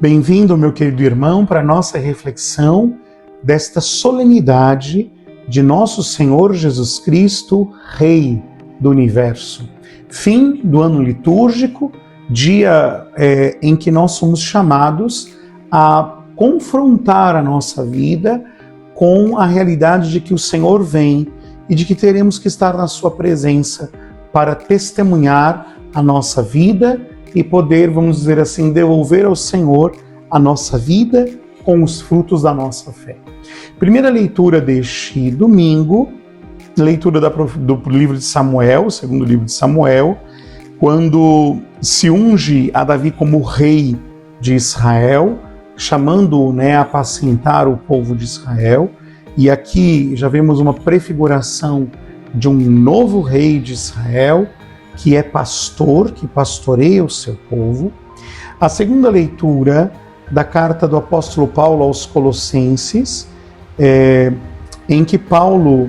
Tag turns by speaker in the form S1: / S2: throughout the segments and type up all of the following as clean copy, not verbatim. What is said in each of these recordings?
S1: Bem-vindo, meu querido irmão, para a nossa reflexão desta solenidade de nosso Senhor Jesus Cristo, Rei do Universo. Fim do ano litúrgico, dia em que nós somos chamados a confrontar a nossa vida com a realidade de que o Senhor vem e de que teremos que estar na sua presença para testemunhar a nossa vida e poder, vamos dizer assim, devolver ao Senhor a nossa vida com os frutos da nossa fé. Primeira leitura deste domingo, leitura do livro de Samuel, segundo livro de Samuel, quando se unge a Davi como rei de Israel, chamando-o a apacentar o povo de Israel. E aqui já vemos uma prefiguração de um novo rei de Israel, que é pastor, que pastoreia o seu povo. A segunda leitura da carta do apóstolo Paulo aos Colossenses, em que Paulo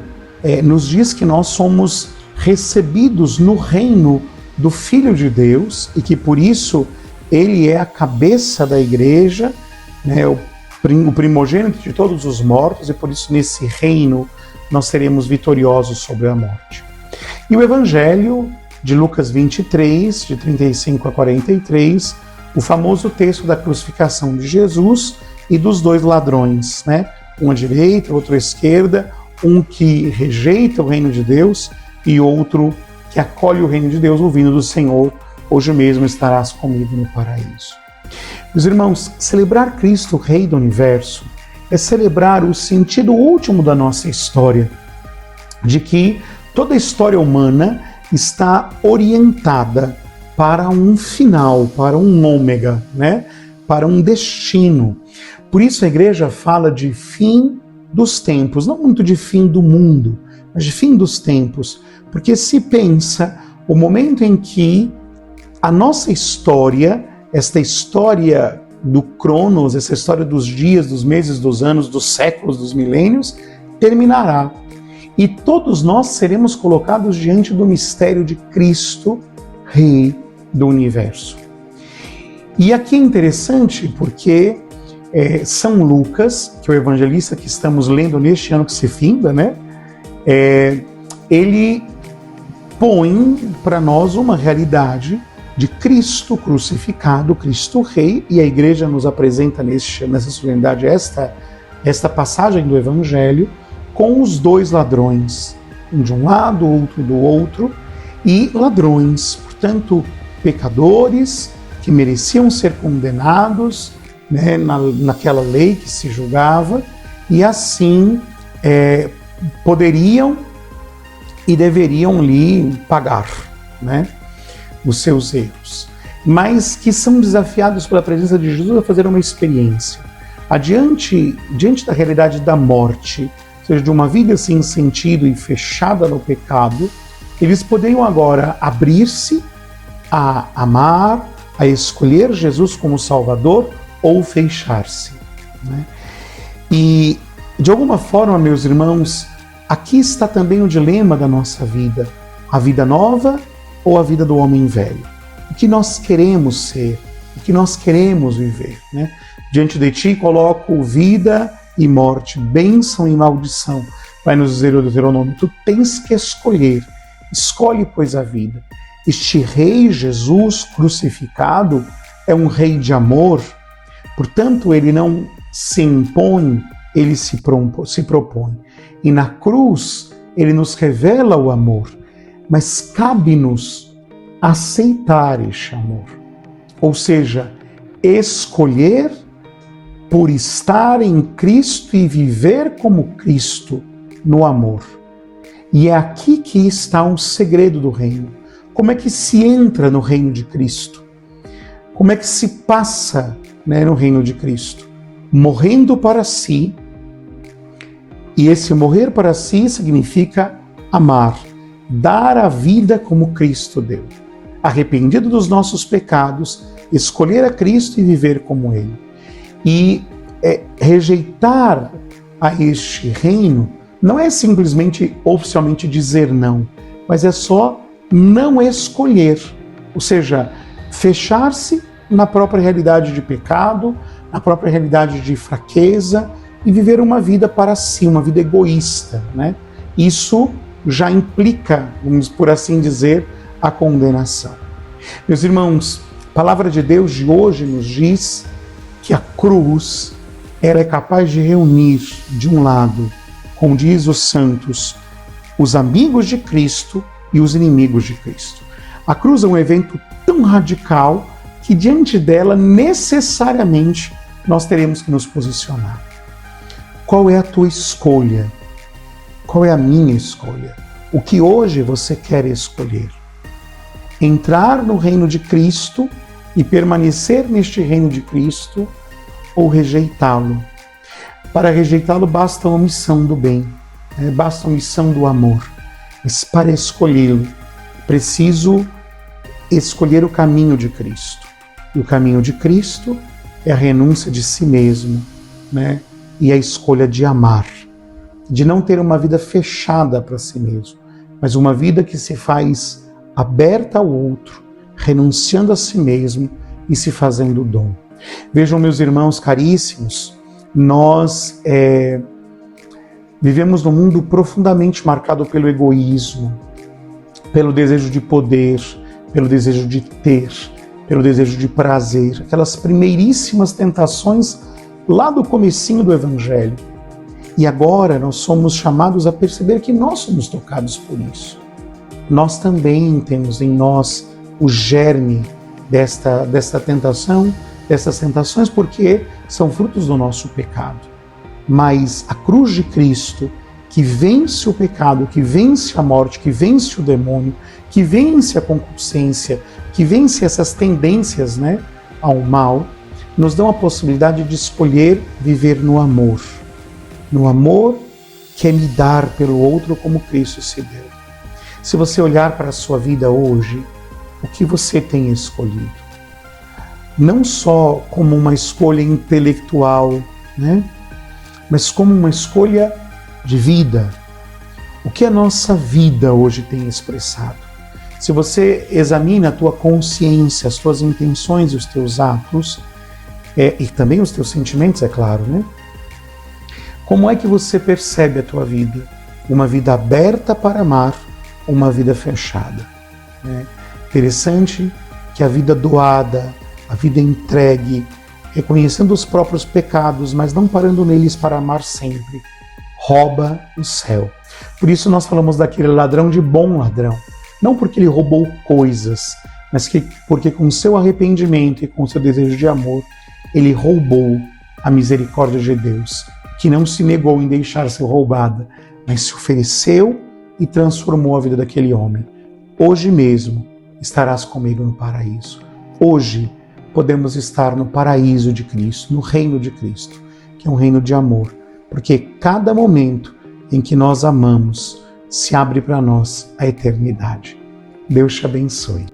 S1: nos diz que nós somos recebidos no reino do Filho de Deus e que por isso ele é a cabeça da igreja, o primogênito de todos os mortos, e por isso nesse reino nós seremos vitoriosos sobre a morte. E o Evangelho de Lucas 23, de 35 a 43, o famoso texto da crucificação de Jesus e dos dois ladrões, um à direita, outro à esquerda, um que rejeita o reino de Deus e outro que acolhe o reino de Deus, ouvindo do Senhor: hoje mesmo estarás comigo no paraíso. Meus irmãos, celebrar Cristo, Rei do Universo, é celebrar o sentido último da nossa história, de que toda a história humana está orientada para um final, para um ômega, para um destino. Por isso a igreja fala de fim dos tempos, não muito de fim do mundo, mas de fim dos tempos, porque se pensa o momento em que a nossa história, esta história do Cronos, essa história dos dias, dos meses, dos anos, dos séculos, dos milênios, terminará. E todos nós seremos colocados diante do mistério de Cristo, Rei do Universo. E aqui é interessante porque São Lucas, que é o evangelista que estamos lendo neste ano que se finda, ele põe para nós uma realidade de Cristo crucificado, Cristo Rei, e a igreja nos apresenta nessa solenidade esta passagem do Evangelho com os dois ladrões, um de um lado, outro do outro, e ladrões, portanto, pecadores que mereciam ser condenados naquela lei que se julgava, e assim poderiam e deveriam lhe pagar, os seus erros, mas que são desafiados pela presença de Jesus a fazer uma experiência. Diante da realidade da morte, ou seja, de uma vida sem sentido e fechada no pecado, eles poderiam agora abrir-se a amar, a escolher Jesus como Salvador ou fechar-se. E, de alguma forma, meus irmãos, aqui está também o dilema da nossa vida: a vida nova ou a vida do homem velho? O que nós queremos ser? O que nós queremos viver? Diante de ti coloco vida e morte, bênção e maldição. Vai nos dizer o Deuteronômio: tu tens que escolher. Escolhe, pois, a vida. Este Rei Jesus crucificado é um Rei de amor, portanto ele não se impõe, ele se propõe. E na cruz ele nos revela o amor, mas cabe-nos aceitar este amor. Ou seja, escolher por estar em Cristo e viver como Cristo no amor. E é aqui que está o segredo do reino. Como é que se entra no reino de Cristo? Como é que se passa no reino de Cristo? Morrendo para si. E esse morrer para si significa amar, dar a vida como Cristo deu. Arrependido dos nossos pecados, escolher a Cristo e viver como Ele. E rejeitar a este reino não é simplesmente oficialmente dizer não, mas é só não escolher, ou seja, fechar-se na própria realidade de pecado, na própria realidade de fraqueza e viver uma vida para si, uma vida egoísta, né? Isso já implica, vamos por assim dizer, a condenação. Meus irmãos, a palavra de Deus de hoje nos diz que a cruz, ela é capaz de reunir, de um lado, como diz os santos, os amigos de Cristo e os inimigos de Cristo. A cruz é um evento tão radical que diante dela, necessariamente, nós teremos que nos posicionar. Qual é a tua escolha? Qual é a minha escolha? O que hoje você quer escolher? Entrar no reino de Cristo e permanecer neste reino de Cristo ou rejeitá-lo? Para rejeitá-lo basta a omissão do bem, basta a omissão do amor. Mas para escolhê-lo, preciso escolher o caminho de Cristo. E o caminho de Cristo é a renúncia de si mesmo, né? E a escolha de amar, de não ter uma vida fechada para si mesmo, mas uma vida que se faz aberta ao outro, renunciando a si mesmo e se fazendo dom. Vejam, meus irmãos caríssimos, nós vivemos num mundo profundamente marcado pelo egoísmo, pelo desejo de poder, pelo desejo de ter, pelo desejo de prazer, aquelas primeiríssimas tentações lá do comecinho do Evangelho. E agora nós somos chamados a perceber que nós somos tocados por isso. Nós também temos em nós o germe desta tentação, dessas tentações, porque são frutos do nosso pecado. Mas a cruz de Cristo, que vence o pecado, que vence a morte, que vence o demônio, que vence a concupiscência, que vence essas tendências, né, ao mal, nos dão a possibilidade de escolher viver no amor. No amor que é me dar pelo outro como Cristo se deu. Se você olhar para a sua vida hoje, o que você tem escolhido? Não só como uma escolha intelectual, né? Mas como uma escolha de vida. O que a nossa vida hoje tem expressado? Se você examina a tua consciência, as tuas intenções e os teus atos, e também os teus sentimentos, é claro, né? Como é que você percebe a tua vida? Uma vida aberta para amar ou uma vida fechada? Interessante que a vida doada, a vida entregue, reconhecendo os próprios pecados, mas não parando neles para amar sempre, rouba o céu. Por isso nós falamos daquele ladrão de bom ladrão. Não porque ele roubou coisas, mas porque com seu arrependimento e com seu desejo de amor, ele roubou a misericórdia de Deus, que não se negou em deixar ser roubada, mas se ofereceu e transformou a vida daquele homem. Hoje mesmo estarás comigo no paraíso. Hoje podemos estar no paraíso de Cristo, no reino de Cristo, que é um reino de amor, porque cada momento em que nós amamos se abre para nós a eternidade. Deus te abençoe.